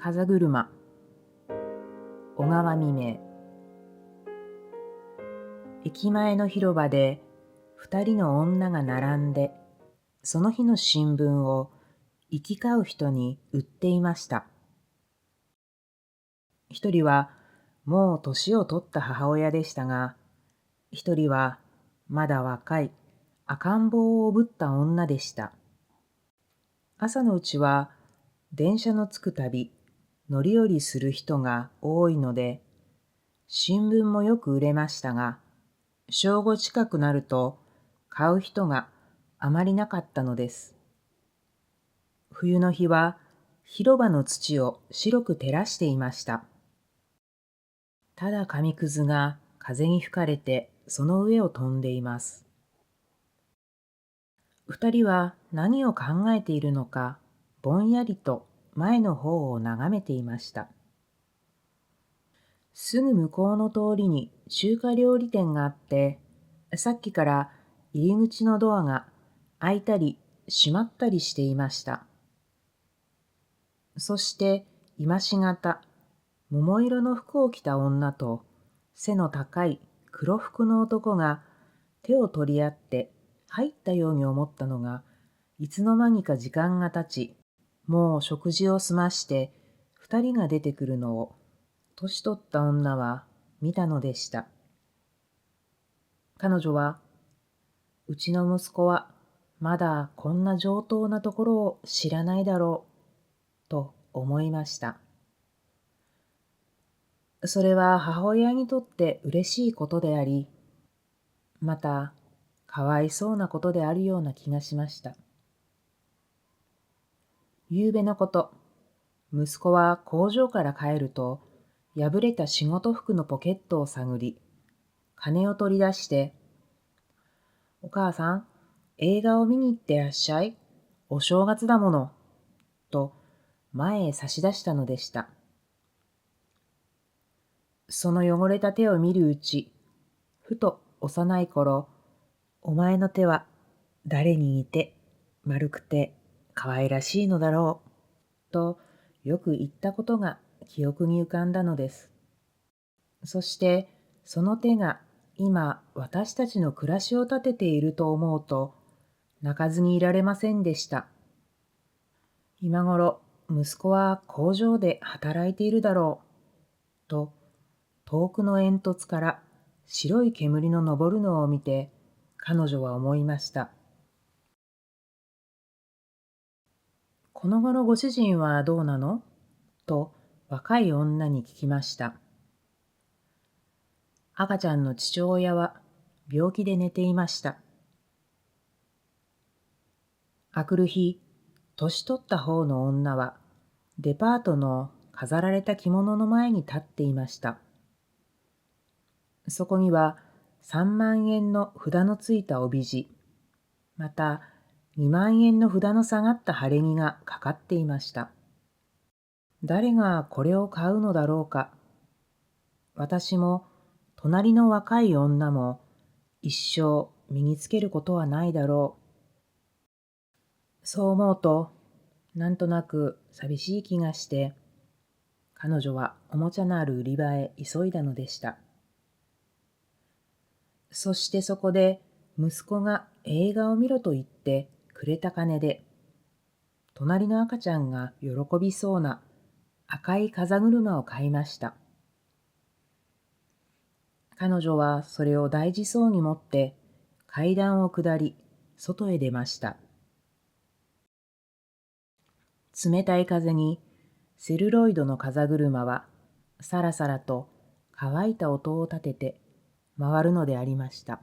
風車、小川未明。駅前の広場で二人の女が並んで、その日の新聞を行き交う人に売っていました。一人はもう年を取った母親でしたが、一人はまだ若い赤ん坊をおぶった女でした。朝のうちは電車の着くたび乗り降りする人が多いので、新聞もよく売れましたが、正午近くなると買う人があまりなかったのです。冬の日は広場の土を白く照らしていました。ただ紙くずが風に吹かれてその上を飛んでいます。二人は何を考えているのか、ぼんやりと前の方を眺めていました。すぐ向こうの通りに中華料理店があって、さっきから入り口のドアが開いたり閉まったりしていました。そして今しがた、桃色の服を着た女と背の高い黒服の男が手を取り合って入ったように思ったのが、いつの間にか時間が経ち、もう食事を済まして二人が出てくるのを年取った女は見たのでした。彼女は、うちの息子はまだこんな上等なところを知らないだろう、と思いました。それは母親にとって嬉しいことであり、またかわいそうなことであるような気がしました。夕べのこと、息子は工場から帰ると、破れた仕事服のポケットを探り、金を取り出して、お母さん、映画を見に行ってらっしゃい。お正月だもの。と前へ差し出したのでした。その汚れた手を見るうち、ふと幼い頃、お前の手は誰に似て丸くて可愛らしいのだろう。とよく言ったことが記憶に浮かんだのです。そしてその手が今私たちの暮らしを立てていると思うと泣かずにいられませんでした。今頃息子は工場で働いているだろうと遠くの煙突から白い煙の昇るのを見て彼女は思いました。この頃ご主人はどうなのと若い女に聞きました。赤ちゃんの父親は病気で寝ていました。あくる日、年取った方の女はデパートの飾られた着物の前に立っていました。そこには3万円の札のついた帯地、また2万円の札の下がった晴れ着がかかっていました。誰がこれを買うのだろうか。私も隣の若い女も一生身につけることはないだろう。そう思うと、なんとなく寂しい気がして、彼女はおもちゃのある売り場へ急いだのでした。そしてそこで息子が映画を見ろと言ってくれた金で、隣の赤ちゃんが喜びそうな赤い風車を買いました。彼女はそれを大事そうに持って階段を下り、外へ出ました。冷たい風にセルロイドの風車はさらさらと乾いた音を立てて回るのでありました。